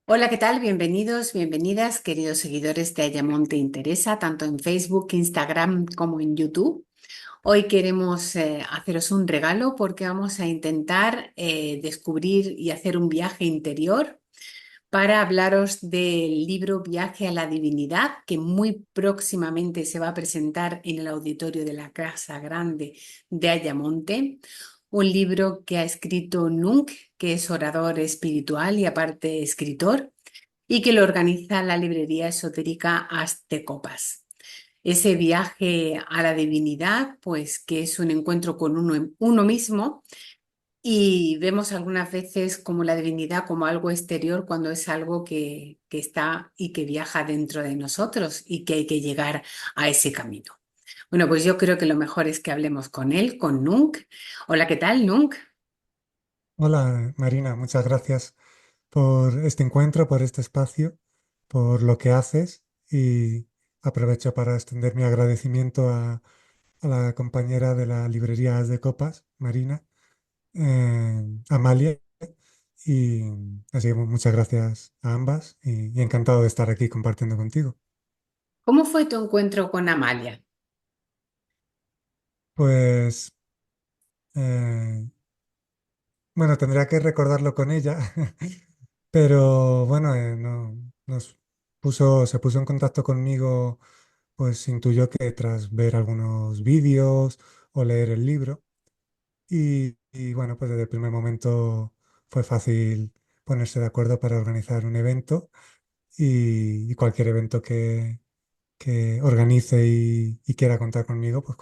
Hola, ¿qué tal? Bienvenidos, bienvenidas, queridos seguidores de Ayamonte Interesa, tanto en Facebook, Instagram como en YouTube. Hoy queremos haceros un regalo porque vamos a intentar descubrir y hacer un viaje interior para hablaros del libro Viaje a la Divinidad, que muy próximamente se va a presentar en el auditorio de la Casa Grande de Ayamonte. Un libro que ha escrito Nunc, que es orador espiritual y aparte escritor y que lo organiza la librería esotérica As de Copas. Ese viaje a la divinidad, pues que es un encuentro con uno mismo y vemos algunas veces como la divinidad como algo exterior cuando es algo que está y que viaja dentro de nosotros y que hay que llegar a ese camino. Bueno, pues yo creo que lo mejor es que hablemos con él, con Nunc. Hola, ¿qué tal, Nunc? Hola Marina, muchas gracias por este encuentro, por este espacio, por lo que haces y aprovecho para extender mi agradecimiento a la compañera de la librería As de Copas, Marina, Amalia, y así que muchas gracias a ambas y encantado de estar aquí compartiendo contigo. ¿Cómo fue tu encuentro con Amalia? Pues eh, bueno, tendría que recordarlo con ella, pero bueno, se puso en contacto conmigo, pues intuyó que tras ver algunos vídeos o leer el libro, y bueno, pues desde el primer momento fue fácil ponerse de acuerdo para organizar un evento y cualquier evento que organice y quiera contar conmigo, pues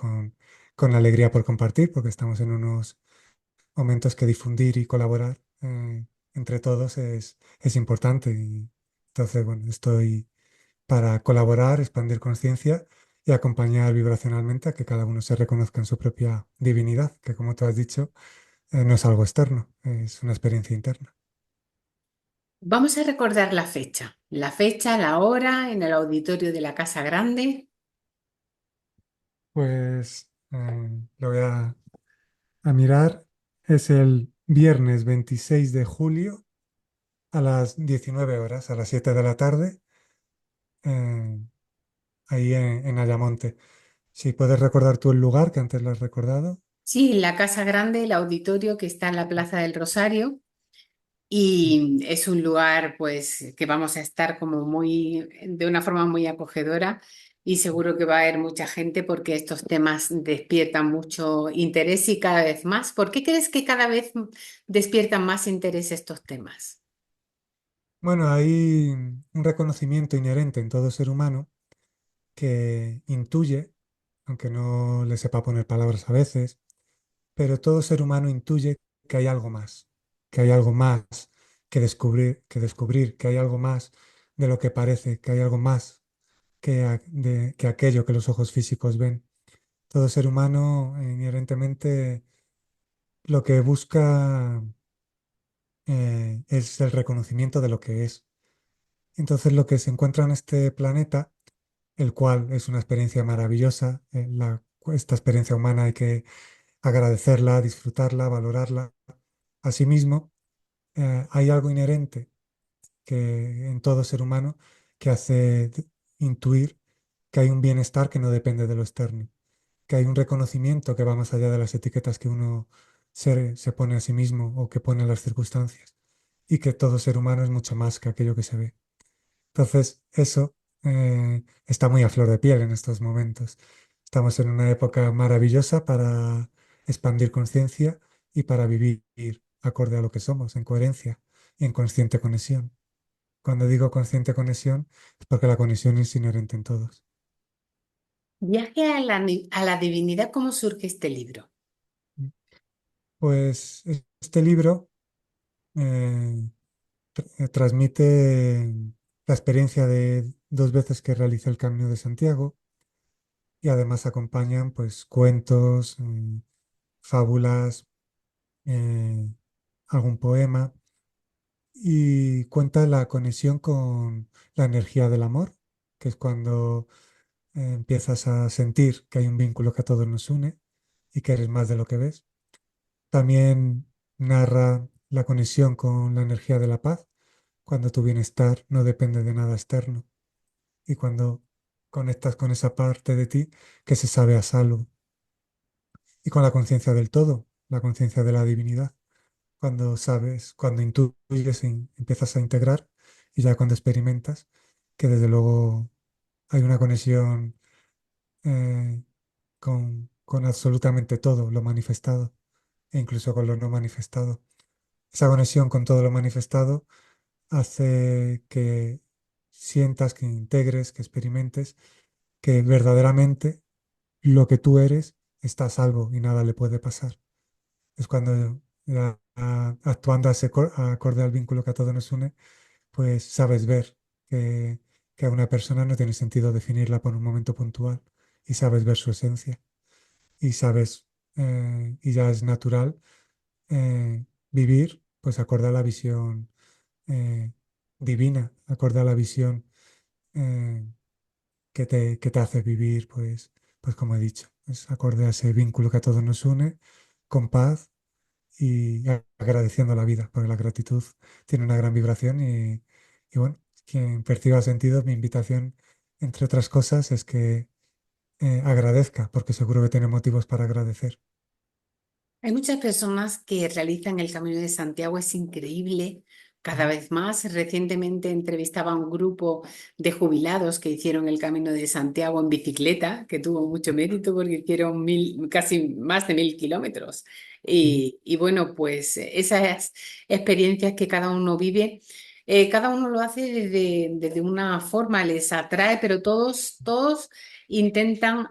con alegría por compartir, porque estamos en unos momentos que difundir y colaborar entre todos es importante. Y entonces, bueno, estoy para colaborar, expandir conciencia y acompañar vibracionalmente a que cada uno se reconozca en su propia divinidad, que como tú has dicho, no es algo externo, es una experiencia interna. Vamos a recordar la fecha, la hora en el auditorio de la Casa Grande. Pues lo voy a mirar. Es el viernes 26 de julio a las 19 horas, a las 7 de la tarde, eh, ahí en Ayamonte. Si puedes recordar tú el lugar que antes lo has recordado. Sí, la Casa Grande, el auditorio que está en la Plaza del Rosario Mm. y es un lugar pues que vamos a estar como muy, de una forma muy acogedora y seguro que va a haber mucha gente porque estos temas despiertan mucho interés y cada vez más. ¿Por qué crees que cada vez despiertan más interés estos temas? Bueno, hay un reconocimiento inherente en todo ser humano que intuye, aunque no le sepa poner palabras a veces, pero todo ser humano intuye que hay algo más, que hay algo más que hay algo más de lo que parece, que hay algo más que aquello que los ojos físicos ven. Todo ser humano inherentemente lo que busca es el reconocimiento de lo que es. Entonces lo que se encuentra en este planeta, el cual es una experiencia maravillosa, esta experiencia humana hay que agradecerla, disfrutarla, valorarla. Asimismo, hay algo inherente que en todo ser humano que hace intuir que hay un bienestar que no depende de lo externo, que hay un reconocimiento que va más allá de las etiquetas que uno se pone a sí mismo o que pone a las circunstancias, y que todo ser humano es mucho más que aquello que se ve. Entonces, eso está muy a flor de piel en estos momentos. Estamos en una época maravillosa para expandir conciencia y para vivir acorde a lo que somos, en coherencia y en consciente conexión. Cuando digo consciente conexión, es porque la conexión es inherente en todos. Viaje a a la divinidad, ¿cómo surge este libro? Pues este libro eh, transmite la experiencia de 2 veces que realicé el Camino de Santiago, y además acompañan pues cuentos, fábulas, eh, algún poema, y cuenta la conexión con la energía del amor, que es cuando empiezas a sentir que hay un vínculo que a todos nos une y que eres más de lo que ves. También narra la conexión con la energía de la paz, cuando tu bienestar no depende de nada externo y cuando conectas con esa parte de ti que se sabe a salvo y con la conciencia del todo, la conciencia de la divinidad, cuando sabes, cuando intuyes y empiezas a integrar y ya cuando experimentas que desde luego hay una conexión eh, con absolutamente todo lo manifestado e incluso con lo no manifestado. Esa conexión con todo lo manifestado hace que sientas, que integres, que experimentes que verdaderamente lo que tú eres está a salvo y nada le puede pasar. Es cuando actuando acorde al vínculo que a todos nos une, pues sabes ver que, que a una persona no tiene sentido definirla por un momento puntual y sabes ver su esencia y sabes, y ya es natural vivir pues acorde a la visión eh, divina, acorde a la visión eh, que te hace vivir, pues como he dicho, es acorde a ese vínculo que a todos nos une, con paz y agradeciendo la vida, porque la gratitud tiene una gran vibración y bueno, quien perciba sentido, mi invitación, entre otras cosas, es que agradezca, porque seguro que tiene motivos para agradecer. Hay muchas personas que realizan el Camino de Santiago, es increíble, cada Mm, vez más. Recientemente entrevistaba a un grupo de jubilados que hicieron el Camino de Santiago en bicicleta, que tuvo mucho mérito porque hicieron casi más de 1000 kilómetros. sí, Y bueno, pues esas experiencias que cada uno vive, cada uno lo hace desde una forma, les atrae, pero todos intentan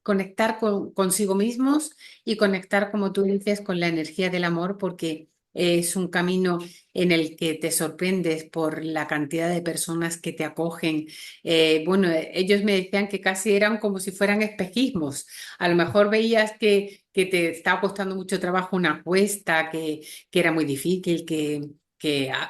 conectar consigo mismos y conectar, como tú dices, con la energía del amor, porque es un camino en el que te sorprendes por la cantidad de personas que te acogen. Bueno, ellos me decían que casi eran como si fueran espejismos. A lo mejor veías que te estaba costando mucho trabajo una cuesta, que era muy difícil,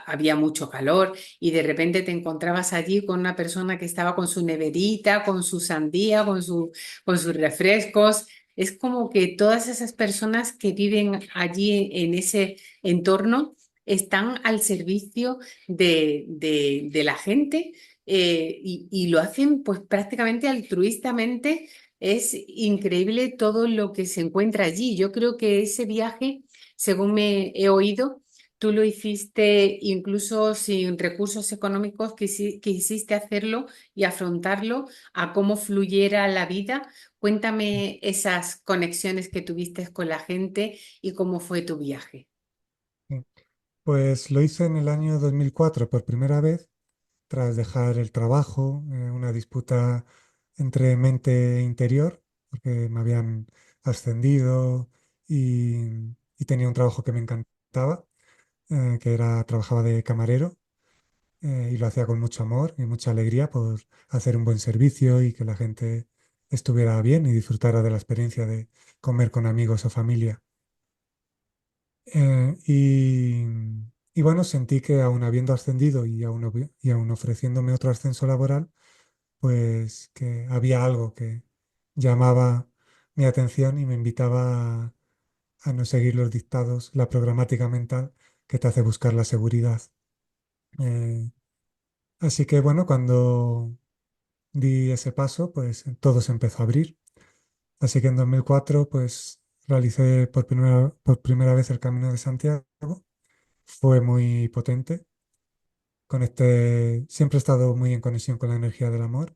había mucho calor y de repente te encontrabas allí con una persona que estaba con su neverita, con su sandía, con sus refrescos. Es como que todas esas personas que viven allí en ese entorno están al servicio de la gente, y lo hacen pues prácticamente altruistamente. Es increíble todo lo que se encuentra allí. Yo creo que ese viaje, según me he oído, tú lo hiciste incluso sin recursos económicos, quisiste hacerlo y afrontarlo a cómo fluyera la vida. Cuéntame esas conexiones que tuviste con la gente y cómo fue tu viaje. sí. Pues lo hice en el año 2004 por primera vez, tras dejar el trabajo, una disputa entre mente e interior, porque me habían ascendido y tenía un trabajo que me encantaba, trabajaba de camarero y lo hacía con mucho amor y mucha alegría por hacer un buen servicio y que la gente estuviera bien y disfrutara de la experiencia de comer con amigos o familia. Eh, y, y bueno, sentí que aun habiendo ascendido y aun ofreciéndome otro ascenso laboral, pues que había algo que llamaba mi atención y me invitaba a no seguir los dictados, la programática mental que te hace buscar la seguridad. Eh, Así que bueno, cuando di ese paso, pues todo se empezó a abrir. Así que en 2004, pues realicé por primera vez el Camino de Santiago. Fue muy potente. Siempre he estado muy en conexión con la energía del amor.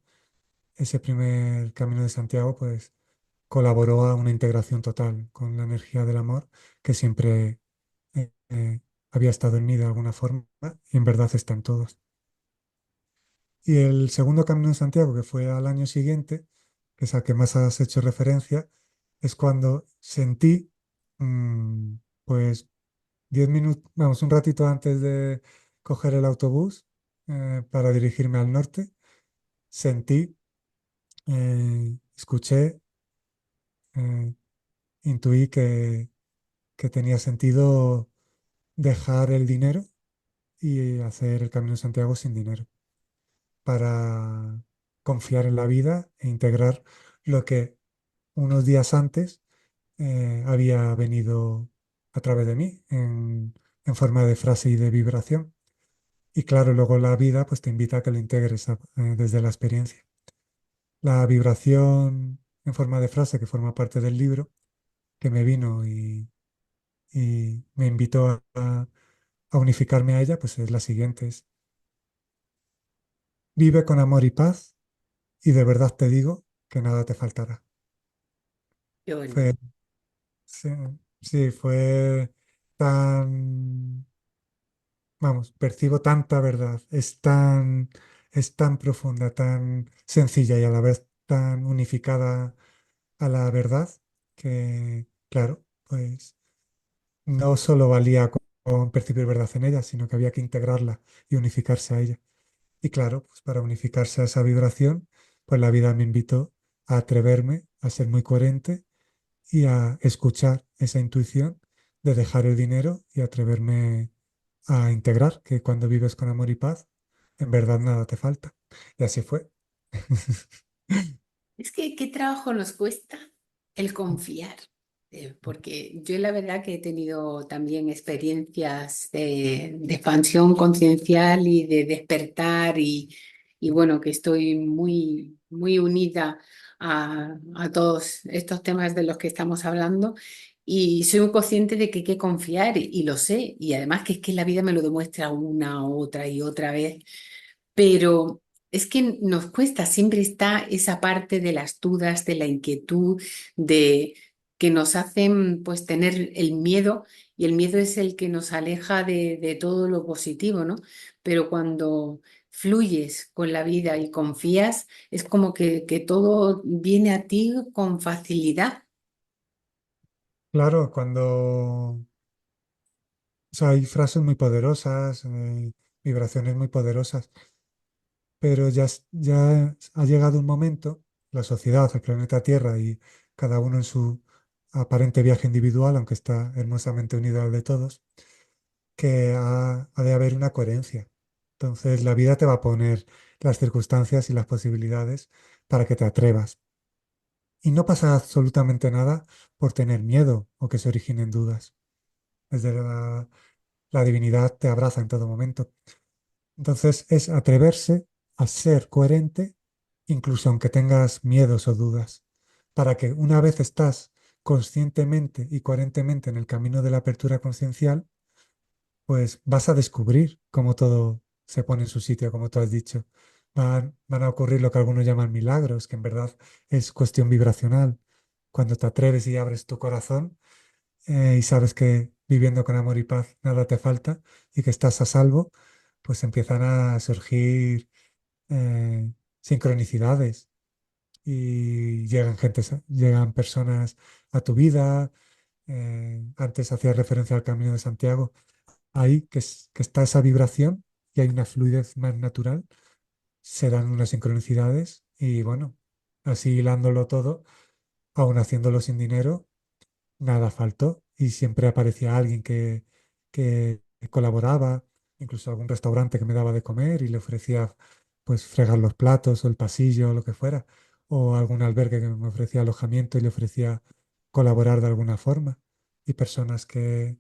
Ese primer Camino de Santiago, pues colaboró a una integración total con la energía del amor que siempre había estado en mí de alguna forma y en verdad está en todos. Y el segundo Camino de Santiago, que fue al año siguiente, que es al que más has hecho referencia, es cuando sentí, mm, pues, 10 minutos, vamos, un ratito antes de coger el autobús para dirigirme al norte, sentí, escuché, eh, intuí que tenía sentido dejar el dinero y hacer el Camino de Santiago sin dinero, para confiar en la vida e integrar lo que unos días antes había venido a través de mí en forma de frase y de vibración. Y claro, luego la vida pues te invita a que lo integres desde la experiencia. La vibración en forma de frase que forma parte del libro, que me vino y me invitó a unificarme a ella, pues es la siguiente. Vive con amor y paz y de verdad te digo que nada te faltará. Qué bonito. Fue, sí, sí, fue tan, vamos, percibo tanta verdad, es tan profunda, tan sencilla y a la vez tan unificada a la verdad que, claro, pues no solo valía con percibir verdad en ella, sino que había que integrarla y unificarse a ella. Y claro, pues para unificarse a esa vibración, pues la vida me invitó a atreverme a ser muy coherente y a escuchar esa intuición de dejar el dinero y atreverme a integrar que cuando vives con amor y paz, en verdad nada te falta. Y así fue. Es que qué trabajo nos cuesta el confiar, porque yo la verdad que he tenido también experiencias de expansión conciencial y de despertar y bueno, que estoy muy, muy unida a todos estos temas de los que estamos hablando y soy muy consciente de que hay que confiar y lo sé y además que es que la vida me lo demuestra una, otra y otra vez, pero es que nos cuesta, siempre está esa parte de las dudas, de la inquietud, de que nos hacen pues tener el miedo y el miedo es el que nos aleja de todo lo positivo, ¿no? Pero cuando fluyes con la vida y confías, es como que todo viene a ti con facilidad. Claro, o sea, hay frases muy poderosas, vibraciones muy poderosas, pero ya ha llegado un momento, la sociedad, el planeta Tierra y cada uno en su aparente viaje individual, aunque está hermosamente unido al de todos, que ha de haber una coherencia. Entonces, la vida te va a poner las circunstancias y las posibilidades para que te atrevas. Y no pasa absolutamente nada por tener miedo o que se originen dudas. Desde la divinidad te abraza en todo momento. Entonces, es atreverse a ser coherente, incluso aunque tengas miedos o dudas, para que una vez estás conscientemente y coherentemente en el camino de la apertura conciencial, pues vas a descubrir cómo todo se pone en su sitio, como tú has dicho. Van a ocurrir lo que algunos llaman milagros, que en verdad es cuestión vibracional. Cuando te atreves y abres tu corazón y sabes que viviendo con amor y paz nada te falta y que estás a salvo, pues empiezan a surgir eh, sincronicidades y llegan personas a tu vida. Antes hacía referencia al Camino de Santiago ahí que está esa vibración y hay una fluidez más natural, se dan unas sincronicidades y bueno, así hilándolo todo, aún haciéndolo sin dinero, nada faltó y siempre aparecía alguien que colaboraba, incluso algún restaurante que me daba de comer y le ofrecía pues fregar los platos o el pasillo o lo que fuera, o algún albergue que me ofrecía alojamiento y le ofrecía colaborar de alguna forma, y personas que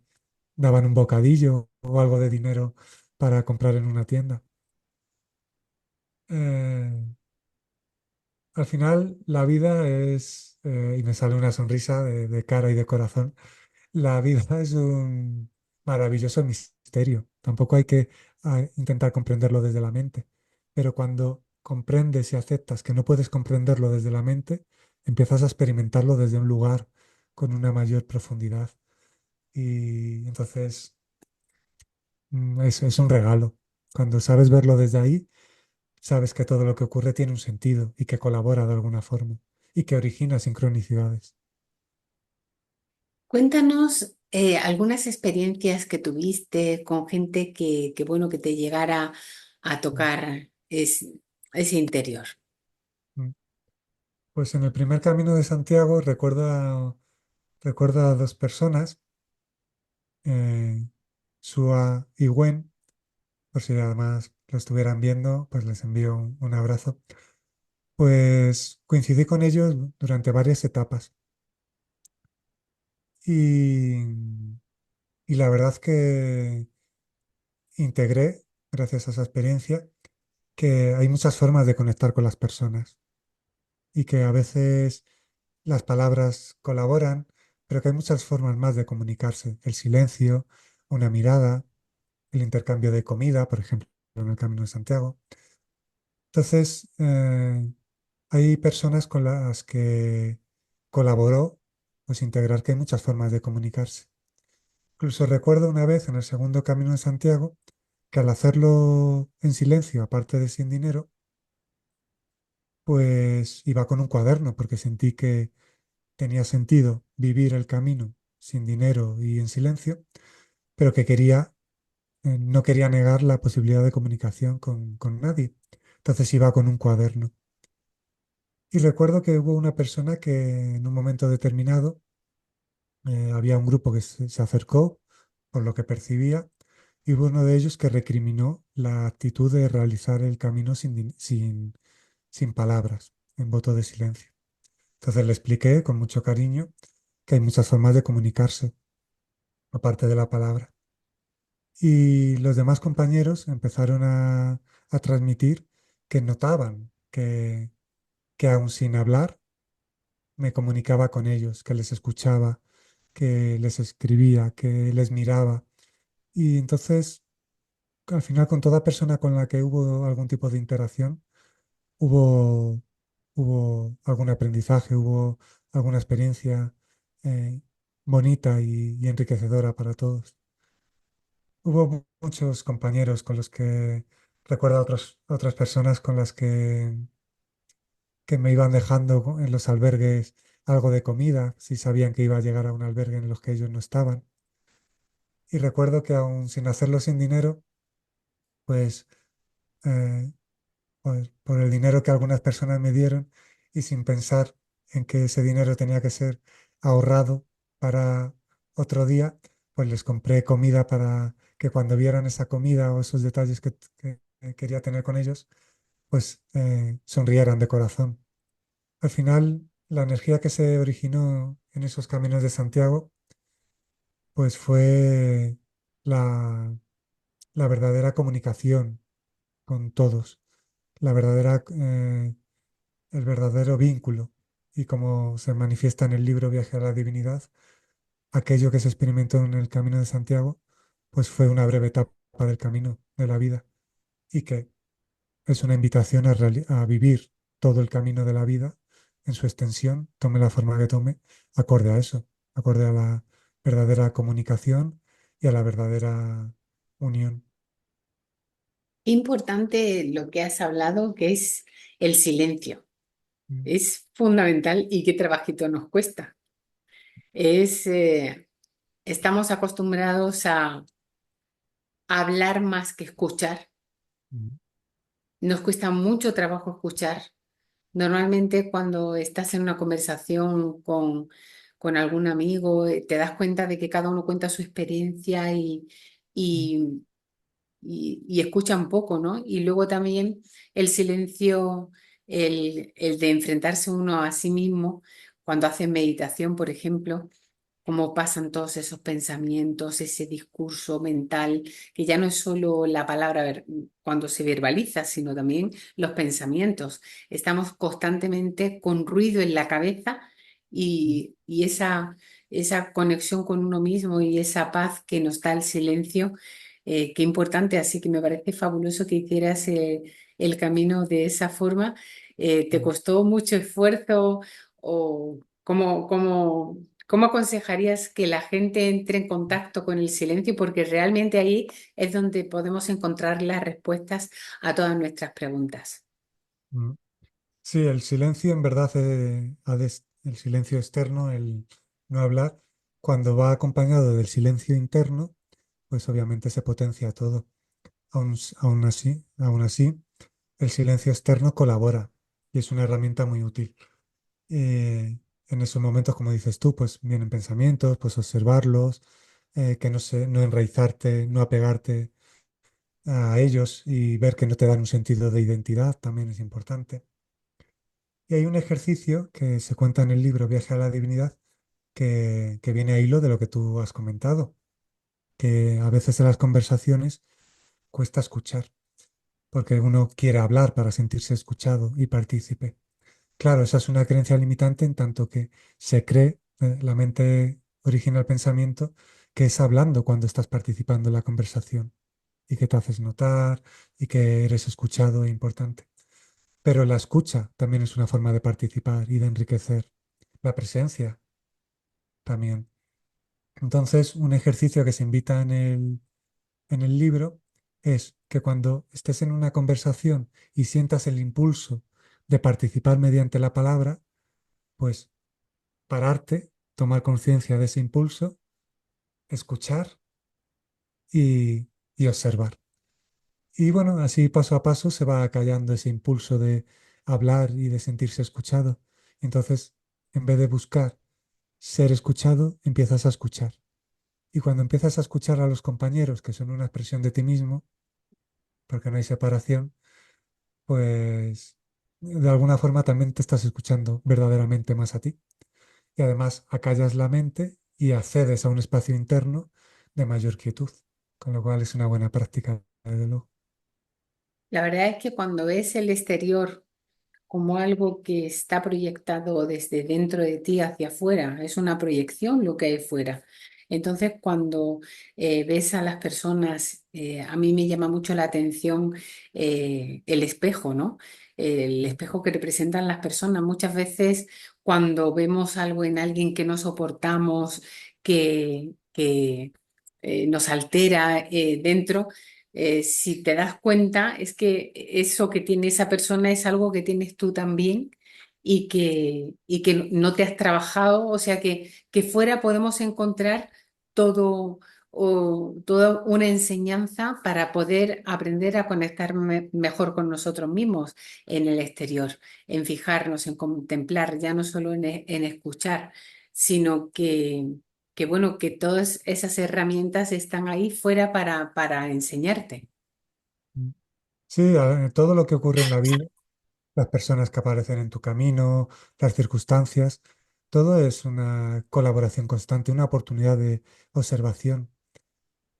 daban un bocadillo o algo de dinero para comprar en una tienda. Eh, Al final, la vida y me sale una sonrisa de cara y de corazón, la vida es un maravilloso misterio. Tampoco hay que intentar comprenderlo desde la mente, pero cuando comprendes y aceptas que no puedes comprenderlo desde la mente, empiezas a experimentarlo desde un lugar con una mayor profundidad. Y entonces es un regalo. Cuando sabes verlo desde ahí, sabes que todo lo que ocurre tiene un sentido y que colabora de alguna forma y que origina sincronicidades. Cuéntanos algunas experiencias que tuviste con gente bueno, que te llegara a Mm, tocar ese interior. mm. Pues en el primer camino de Santiago recuerda a dos personas, eh, Sua y Gwen, por si además lo estuvieran viendo, pues les envío un abrazo. Pues coincidí con ellos durante varias etapas y, y la verdad que integré gracias a esa experiencia, que hay muchas formas de conectar con las personas y que a veces las palabras colaboran, pero que hay muchas formas más de comunicarse. El silencio, una mirada, el intercambio de comida, por ejemplo, en el Camino de Santiago. Entonces, hay personas con las que colaboró, pues integrar que hay muchas formas de comunicarse. Incluso recuerdo una vez en el segundo Camino de Santiago que al hacerlo en silencio, aparte de sin dinero, pues iba con un cuaderno porque sentí que tenía sentido vivir el camino sin dinero y en silencio, pero que no quería negar la posibilidad de comunicación con nadie. Entonces iba con un cuaderno. Y recuerdo que hubo una persona que en un momento determinado había un grupo que se acercó, por lo que percibía, y hubo uno de ellos que recriminó la actitud de realizar el camino sin palabras, en voto de silencio. Entonces le expliqué con mucho cariño que hay muchas formas de comunicarse, aparte de la palabra. Y los demás compañeros empezaron a transmitir que notaban que aun sin hablar, me comunicaba con ellos, que les escuchaba, que les escribía, que les miraba. Y entonces, al final, con toda persona con la que hubo algún tipo de interacción, hubo, hubo algún aprendizaje, hubo alguna experiencia eh, bonita y enriquecedora para todos. Hubo muchos compañeros con los que recuerdo a otras personas con las que me iban dejando en los albergues algo de comida, si sabían que iba a llegar a un albergue en los que ellos no estaban. Y recuerdo que aún sin hacerlo sin dinero, pues, eh, pues por el dinero que algunas personas me dieron y sin pensar en que ese dinero tenía que ser ahorrado para otro día, pues les compré comida para que cuando vieran esa comida o esos detalles que quería tener con ellos, pues sonrieran de corazón. Al final, la energía que se originó en esos caminos de Santiago, pues fue la, la verdadera comunicación con todos, el verdadero vínculo. Y como se manifiesta en el libro Viaje a la Divinidad, aquello que se experimentó en el Camino de Santiago, pues fue una breve etapa del camino de la vida y que es una invitación a vivir todo el camino de la vida en su extensión, tome la forma que tome, acorde a eso, acorde a la verdadera comunicación y a la verdadera unión. Importante lo que has hablado, que es el silencio. Mm, Es fundamental y qué trabajito nos cuesta. Es, estamos acostumbrados a hablar más que escuchar. mm, Nos cuesta mucho trabajo escuchar. Normalmente cuando estás en una conversación con algún amigo, te das cuenta de que cada uno cuenta su experiencia mm, y, y escucha un poco, ¿no? Y luego también el silencio, el de enfrentarse uno a sí mismo, cuando hace meditación, por ejemplo, cómo pasan todos esos pensamientos, ese discurso mental, que ya no es solo la palabra cuando se verbaliza, sino también los pensamientos. Estamos constantemente con ruido en la cabeza mm, y esa conexión con uno mismo y esa paz que nos da el silencio, qué importante. Así que me parece fabuloso que hicieras el camino de esa forma. ¿Te mm, costó mucho esfuerzo o cómo aconsejarías que la gente entre en contacto con el silencio? Porque realmente ahí es donde podemos encontrar las respuestas a todas nuestras preguntas. mm. Sí, el silencio en verdad, el silencio externo, el no hablar, cuando va acompañado del silencio interno, pues obviamente se potencia todo. Aún así, el silencio externo colabora y es una herramienta muy útil. En esos momentos, como dices tú, pues vienen pensamientos, pues observarlos, que no enraizarte, no apegarte a ellos y ver que no te dan un sentido de identidad también es importante. Y hay un ejercicio que se cuenta en el libro Viaje a la Divinidad que viene a hilo de lo que tú has comentado, que a veces en las conversaciones, cuesta escuchar, porque uno quiere hablar para sentirse escuchado y partícipe. Claro, esa es una creencia limitante en tanto que se cree, la mente origina el pensamiento, que es hablando cuando estás participando en la conversación y que te haces notar y que eres escuchado e importante. Pero la escucha también es una forma de participar y de enriquecer la presencia también. Entonces, un ejercicio que se invita en el libro es que cuando estés en una conversación y sientas el impulso de participar mediante la palabra, pues pararte, tomar conciencia de ese impulso, escuchar y, y observar. Y bueno, así paso a paso se va callando ese impulso de hablar y de sentirse escuchado. Entonces, en vez de buscar ser escuchado, empiezas a escuchar. Y cuando empiezas a escuchar a los compañeros, que son una expresión de ti mismo, porque no hay separación, pues de alguna forma también te estás escuchando verdaderamente más a ti. Y además acallas la mente y accedes a un espacio interno de mayor quietud, con lo cual es una buena práctica, desde luego. La verdad es que cuando ves el exterior como algo que está proyectado desde dentro de ti hacia afuera, es una proyección lo que hay fuera. Entonces, cuando ves a las personas, a mí me llama mucho la atención el espejo, ¿no? El espejo que representan las personas. Muchas veces cuando vemos algo en alguien que no soportamos, que nos altera dentro, si te das cuenta, es que eso que tiene esa persona es algo que tienes tú también y que no te has trabajado, o sea que fuera podemos encontrar todo toda una enseñanza para poder aprender a conectar mejor con nosotros mismos en el exterior, en fijarnos, en contemplar, ya no solo en escuchar, sino que bueno, que todas esas herramientas están ahí fuera para enseñarte. Mm. Sí, todo lo que ocurre en la vida, las personas que aparecen en tu camino, las circunstancias, todo es una colaboración constante, una oportunidad de observación.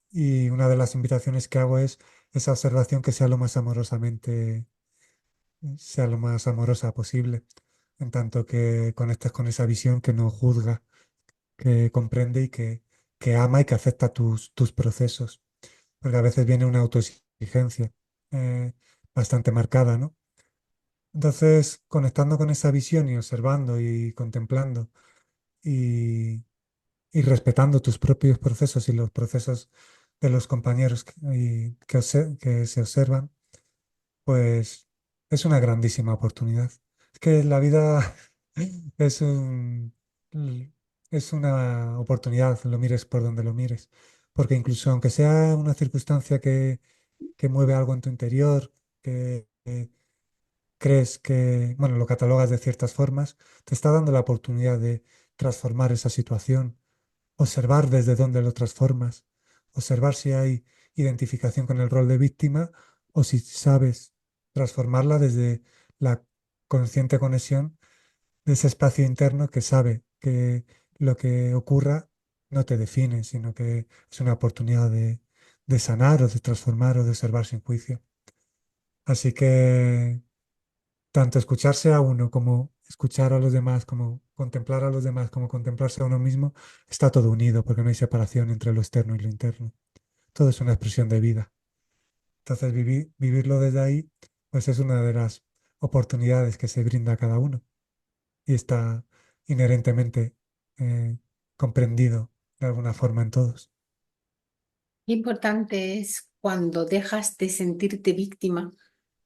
Y una de las invitaciones que hago es esa observación que sea lo más amorosamente, sea lo más amorosa posible, en tanto que conectas con esa visión que no juzga, que comprende y que ama y que acepta tus procesos. Porque a veces viene una autoexigencia eh, bastante marcada, ¿no? Entonces, conectando con esa visión y observando y contemplando y, y respetando tus propios procesos y los procesos de los compañeros que se observan, pues es una grandísima oportunidad. Es que la vida es es una oportunidad, lo mires por donde lo mires. Porque incluso aunque sea una circunstancia que mueve algo en tu interior, que crees que, bueno, lo catalogas de ciertas formas, te está dando la oportunidad de transformar esa situación, observar desde dónde lo transformas, observar si hay identificación con el rol de víctima o si sabes transformarla desde la consciente conexión de ese espacio interno que sabe que lo que ocurra no te define, sino que es una oportunidad de sanar o de transformar o de observar sin juicio. Así que tanto escucharse a uno como escuchar a los demás, como contemplar a los demás, como contemplarse a uno mismo, está todo unido porque no hay separación entre lo externo y lo interno. Todo es una expresión de vida. Entonces, vivirlo desde ahí, pues es una de las oportunidades que se brinda a cada uno y está inherentemente comprendido de alguna forma en todos. Qué importante es cuando dejas de sentirte víctima,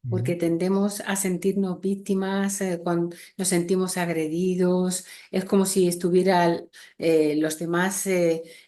Ujú. porque tendemos a sentirnos víctimas cuando nos sentimos agredidos. Es como si estuvieran los demás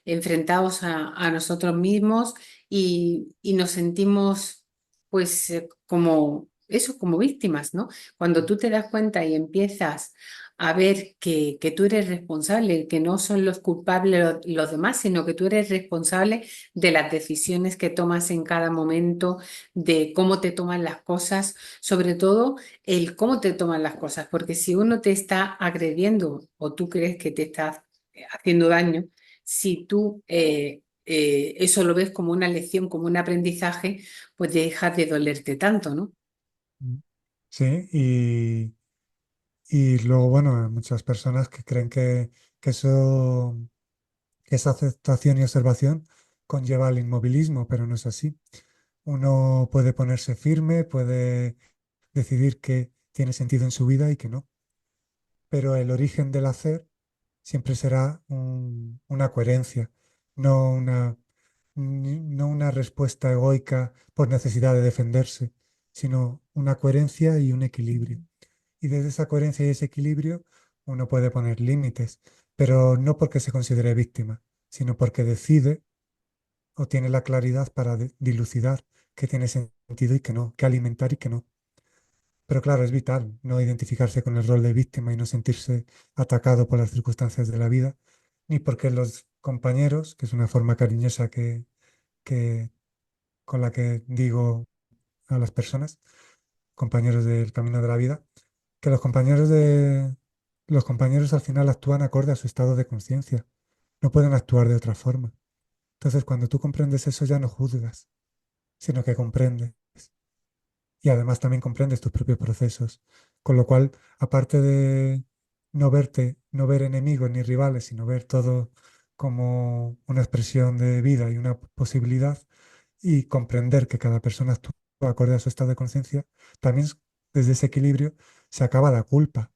enfrentados a nosotros mismos y nos sentimos pues como eso, como víctimas, ¿no? Cuando tú te das cuenta y empiezas a ver que tú eres responsable, que no son los culpables los demás, sino que tú eres responsable de las decisiones que tomas en cada momento, de cómo te toman las cosas, sobre todo el cómo te toman las cosas, porque si uno te está agrediendo o tú crees que te está haciendo daño, si tú eso lo ves como una lección, como un aprendizaje, pues deja de dolerte tanto, ¿no? Mm. Sí, y luego, bueno, hay muchas personas que creen que eso, que esa aceptación y observación conlleva el inmovilismo, pero no es así. Uno puede ponerse firme, puede decidir que tiene sentido en su vida y que no, pero el origen del hacer siempre será una coherencia, no no una respuesta egoica por necesidad de defenderse, sino una coherencia y un equilibrio. Y desde esa coherencia y ese equilibrio uno puede poner límites, pero no porque se considere víctima, sino porque decide o tiene la claridad para dilucidar qué tiene sentido y qué no, qué alimentar y qué no. Pero claro, es vital no identificarse con el rol de víctima y no sentirse atacado por las circunstancias de la vida, ni porque los compañeros, que es una forma cariñosa que- con la que digo a las personas, compañeros del camino de la vida, que los compañeros al final actúan acorde a su estado de conciencia, no pueden actuar de otra forma. Entonces, cuando tú comprendes eso, ya no juzgas, sino que comprendes. Y además también comprendes tus propios procesos. Con lo cual, aparte de no ver enemigos ni rivales, sino ver todo como una expresión de vida y una posibilidad, y comprender que cada persona actúa acorde a su estado de conciencia, también desde ese equilibrio se acaba la culpa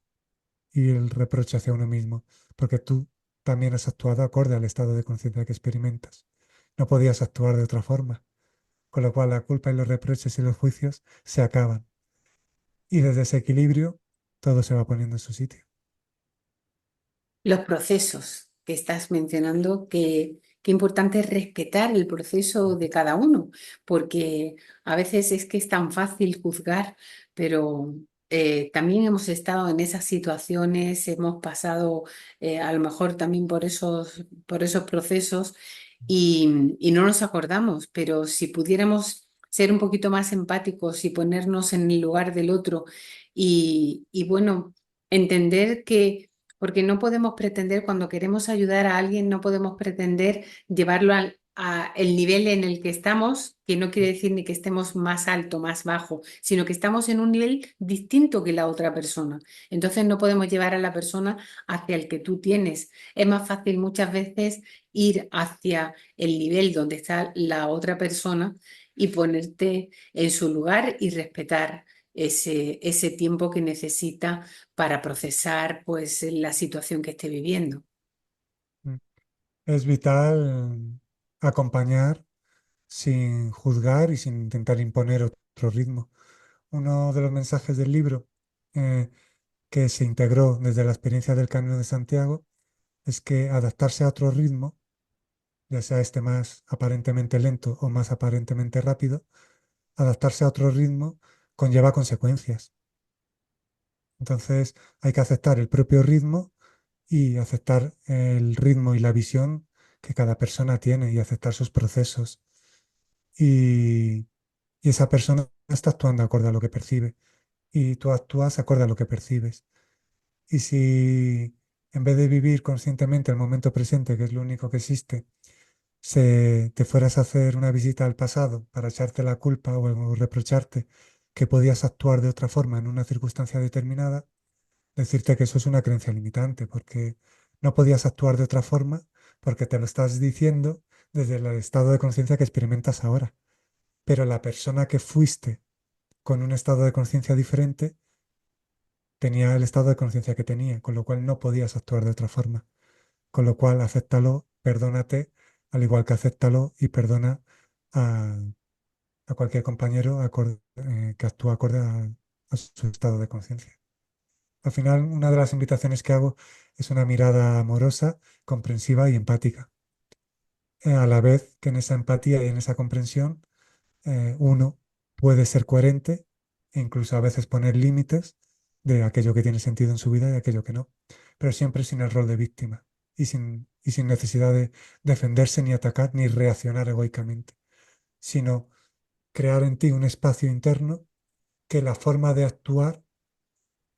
y el reproche hacia uno mismo, porque tú también has actuado acorde al estado de conciencia que experimentas. No podías actuar de otra forma, con lo cual la culpa y los reproches y los juicios se acaban. Y desde ese equilibrio todo se va poniendo en su sitio. Los procesos que estás mencionando, que importante es respetar el proceso de cada uno, porque a veces es que es tan fácil juzgar, pero también hemos estado en esas situaciones, hemos pasado a lo mejor también por esos procesos y no nos acordamos, pero si pudiéramos ser un poquito más empáticos y ponernos en el lugar del otro y bueno, entender que porque no podemos pretender, cuando queremos ayudar a alguien, no podemos pretender llevarlo a el nivel en el que estamos, que no quiere decir ni que estemos más alto, más bajo, sino que estamos en un nivel distinto que la otra persona. Entonces no podemos llevar a la persona hacia el que tú tienes. Es más fácil muchas veces ir hacia el nivel donde está la otra persona y ponerte en su lugar y respetar ese tiempo que necesita para procesar pues la situación que esté viviendo. Mm. Es vital acompañar sin juzgar y sin intentar imponer otro ritmo. Uno de los mensajes del libro eh, que se integró desde la experiencia del Camino de Santiago es que adaptarse a otro ritmo, ya sea este más aparentemente lento o más aparentemente rápido, adaptarse a otro ritmo conlleva consecuencias. Entonces hay que aceptar el propio ritmo y aceptar el ritmo y la visión que cada persona tiene y aceptar sus procesos. Y, y esa persona está actuando acorde a lo que percibe y tú actúas acorde a lo que percibes. Y si en vez de vivir conscientemente el momento presente, que es lo único que existe, te fueras a hacer una visita al pasado para echarte la culpa o reprocharte que podías actuar de otra forma en una circunstancia determinada, decirte que eso es una creencia limitante, porque no podías actuar de otra forma, porque te lo estás diciendo desde el estado de conciencia que experimentas ahora. Pero la persona que fuiste con un estado de conciencia diferente tenía el estado de conciencia que tenía, con lo cual no podías actuar de otra forma. Con lo cual, acéptalo, perdónate, al igual que acéptalo y perdona a, a cualquier compañero que actúa acorde a su estado de conciencia. Al final, una de las invitaciones que hago es una mirada amorosa, comprensiva y empática. A la vez que en esa empatía y en esa comprensión, uno puede ser coherente e incluso a veces poner límites de aquello que tiene sentido en su vida y aquello que no, pero siempre sin el rol de víctima y sin necesidad de defenderse ni atacar ni reaccionar egoicamente, sino crear en ti un espacio interno que la forma de actuar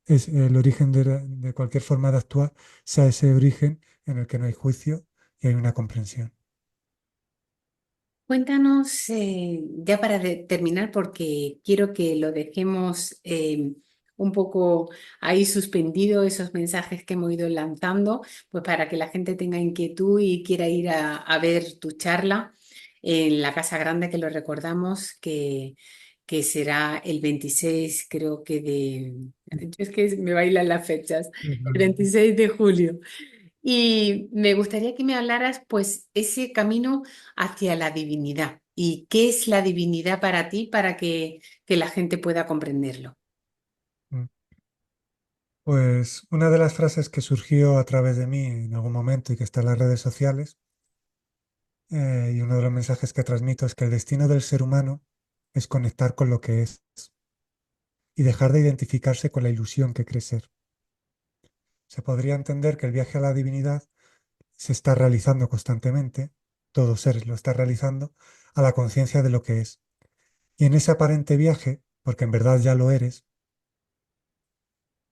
es el origen de cualquier forma de actuar, sea ese origen en el que no hay juicio y hay una comprensión. Cuéntanos, ya para terminar, porque quiero que lo dejemos un poco ahí suspendido, esos mensajes que hemos ido lanzando, pues para que la gente tenga inquietud y quiera ir a ver tu charla en la Casa Grande, que lo recordamos, que será el 26, creo que yo es que me bailan las fechas, el 26 de julio. Y me gustaría que me hablaras, pues, ese camino hacia la divinidad. ¿Y qué es la divinidad para ti para que la gente pueda comprenderlo? Mm. Pues una de las frases que surgió a través de mí en algún momento y que está en las redes sociales, y uno de los mensajes que transmito es que el destino del ser humano es conectar con lo que es y dejar de identificarse con la ilusión que cree ser. Se podría entender que el viaje a la divinidad se está realizando constantemente, todo ser lo está realizando, a la conciencia de lo que es. Y en ese aparente viaje, porque en verdad ya lo eres,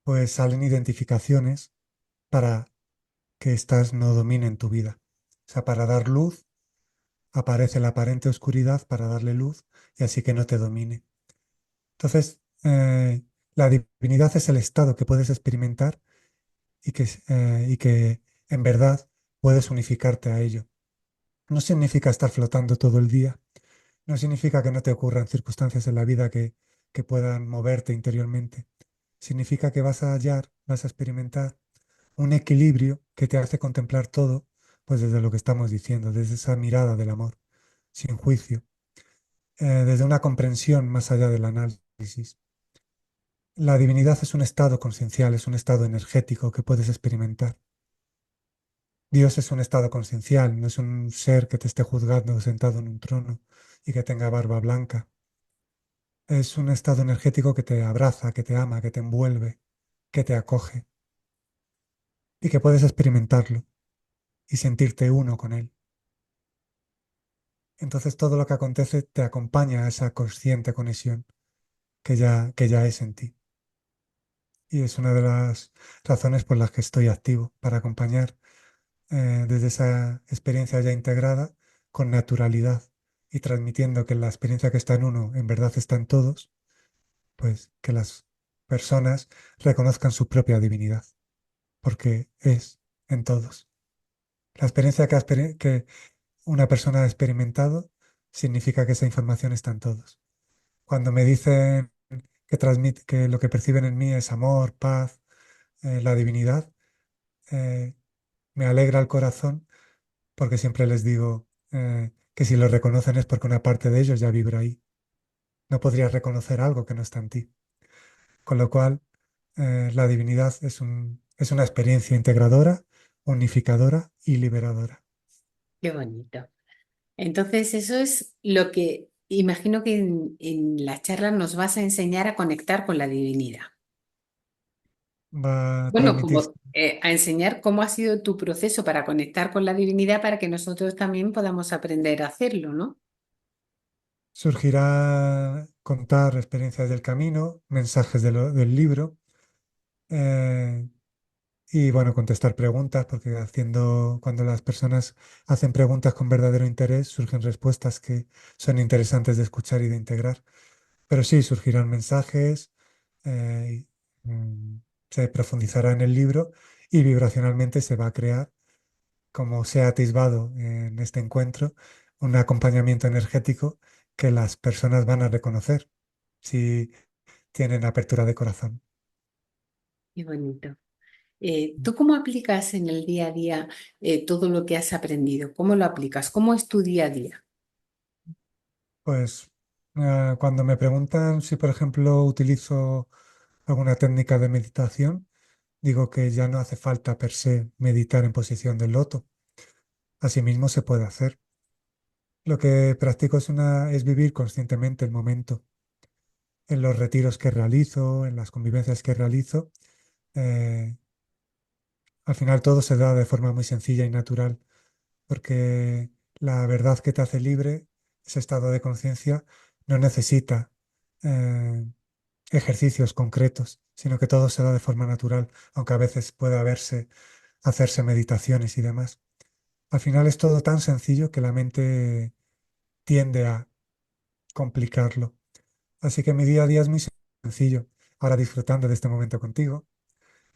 pues salen identificaciones para que éstas no dominen tu vida. O sea, para dar luz, aparece la aparente oscuridad para darle luz y así que no te domine. Entonces, la divinidad es el estado que puedes experimentar y que en verdad puedes unificarte a ello. No significa estar flotando todo el día, no significa que no te ocurran circunstancias en la vida que puedan moverte interiormente. Significa que vas a hallar, vas a experimentar un equilibrio que te hace contemplar todo, pues desde lo que estamos diciendo, desde esa mirada del amor, sin juicio, desde una comprensión más allá del análisis. La divinidad es un estado consciencial, es un estado energético que puedes experimentar. Dios es un estado consciencial, no es un ser que te esté juzgando sentado en un trono y que tenga barba blanca. Es un estado energético que te abraza, que te ama, que te envuelve, que te acoge y que puedes experimentarlo y sentirte uno con él. Entonces todo lo que acontece te acompaña a esa consciente conexión que ya es en ti. Y es una de las razones por las que estoy activo, para acompañar desde esa experiencia ya integrada con naturalidad y transmitiendo que la experiencia que está en uno en verdad está en todos, pues que las personas reconozcan su propia divinidad, porque es en todos. La experiencia que una persona ha experimentado significa que esa información está en todos. Cuando me dicen que lo que perciben en mí es amor, paz, la divinidad, eh, me alegra el corazón porque siempre les digo que si lo reconocen es porque una parte de ellos ya vibra ahí. No podrías reconocer algo que no está en ti. Con lo cual, la divinidad es una experiencia integradora, unificadora y liberadora. Qué bonito. Entonces, eso es lo que imagino que en la charla nos vas a enseñar a conectar con la divinidad. Va a Bueno, transmitir, como a enseñar cómo ha sido tu proceso para conectar con la divinidad para que nosotros también podamos aprender a hacerlo, ¿no? surgirá contar experiencias del camino, mensajes del libro, eh, y bueno, contestar preguntas, porque cuando las personas hacen preguntas con verdadero interés, surgen respuestas que son interesantes de escuchar y de integrar. Pero sí, surgirán mensajes, se profundizará en el libro y vibracionalmente se va a crear, como se ha atisbado en este encuentro, un acompañamiento energético que las personas van a reconocer si tienen apertura de corazón. Qué bonito. ¿Tú cómo aplicas en el día a día todo lo que has aprendido? ¿Cómo lo aplicas? ¿Cómo es tu día a día? Pues cuando me preguntan si, por ejemplo, utilizo alguna técnica de meditación, digo que ya no hace falta per se meditar en posición de loto. Asimismo se puede hacer. Lo que practico es vivir conscientemente el momento. En los retiros que realizo, en las convivencias que realizo, eh, al final todo se da de forma muy sencilla y natural, porque la verdad que te hace libre, ese estado de conciencia, no necesita eh, ejercicios concretos, sino que todo se da de forma natural, aunque a veces pueda hacerse meditaciones y demás. Al final es todo tan sencillo que la mente tiende a complicarlo. Así que mi día a día es muy sencillo. Ahora disfrutando de este momento contigo,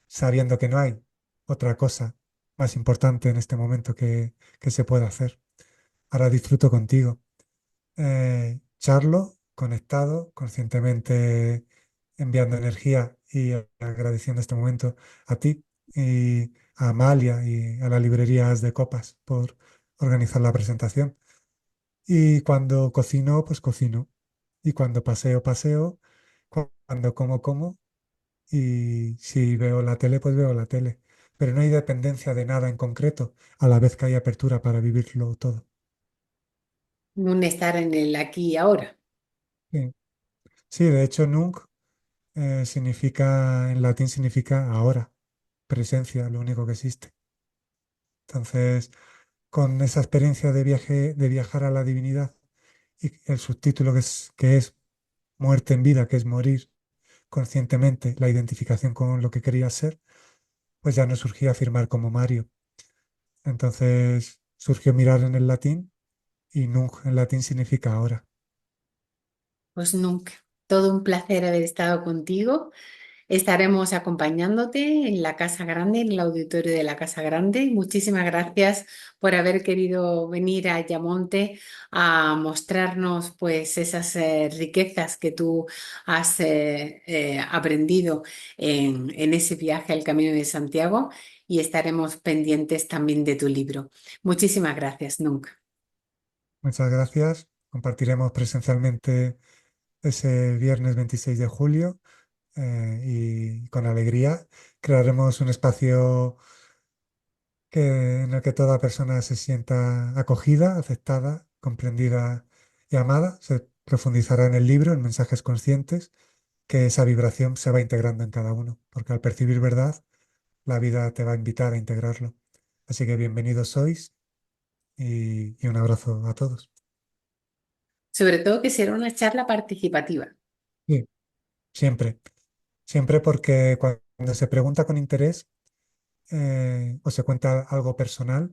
sabiendo que no hay otra cosa más importante en este momento que se pueda hacer. Ahora disfruto contigo. Charlo, conectado, conscientemente enviando energía y agradeciendo este momento a ti y a Amalia y a la librería As de Copas por organizar la presentación. Y cuando cocino, pues cocino. Y cuando paseo, paseo. Cuando como, como. Y si veo la tele, pues veo la tele. Pero no hay dependencia de nada en concreto, a la vez que hay apertura para vivirlo todo. Un estar en el aquí y ahora. Sí, sí, de hecho, nunc significa, en latín significa ahora, presencia, lo único que existe. Entonces, con esa experiencia de viaje, de viajar a la divinidad y el subtítulo que es muerte en vida, que es morir conscientemente, la identificación con lo que quería ser, pues ya no surgía afirmar como Mario. Entonces surgió mirar en el latín y nunc en latín significa ahora. Pues nunca. Todo un placer haber estado contigo. Estaremos acompañándote en la Casa Grande, en el auditorio de la Casa Grande. Muchísimas gracias por haber querido venir a Ayamonte a mostrarnos pues esas riquezas que tú has aprendido en ese viaje al Camino de Santiago y estaremos pendientes también de tu libro. Muchísimas gracias, nunca. Muchas gracias. Compartiremos presencialmente ese viernes 26 de julio y con alegría crearemos un espacio en el que toda persona se sienta acogida, aceptada, comprendida y amada. Se profundizará en el libro, en mensajes conscientes, que esa vibración se va integrando en cada uno, porque al percibir verdad, la vida te va a invitar a integrarlo. Así que bienvenidos sois y un abrazo a todos. Sobre todo que será una charla participativa. Sí, siempre, siempre porque cuando se pregunta con interés o se cuenta algo personal,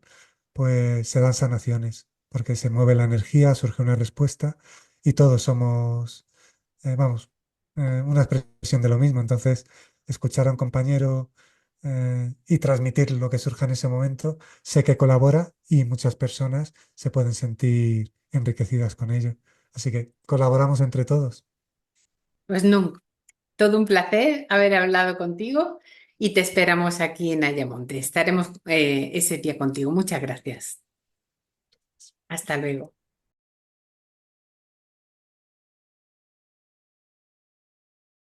pues se dan sanaciones, porque se mueve la energía, surge una respuesta y todos somos, vamos, una expresión de lo mismo. Entonces, escuchar a un compañero y transmitir lo que surja en ese momento, sé que colabora y muchas personas se pueden sentir enriquecidas con ello. Así que colaboramos entre todos. Pues nunca. Todo un placer haber hablado contigo y te esperamos aquí en Ayamonte. Estaremos ese día contigo. Muchas gracias. Hasta luego.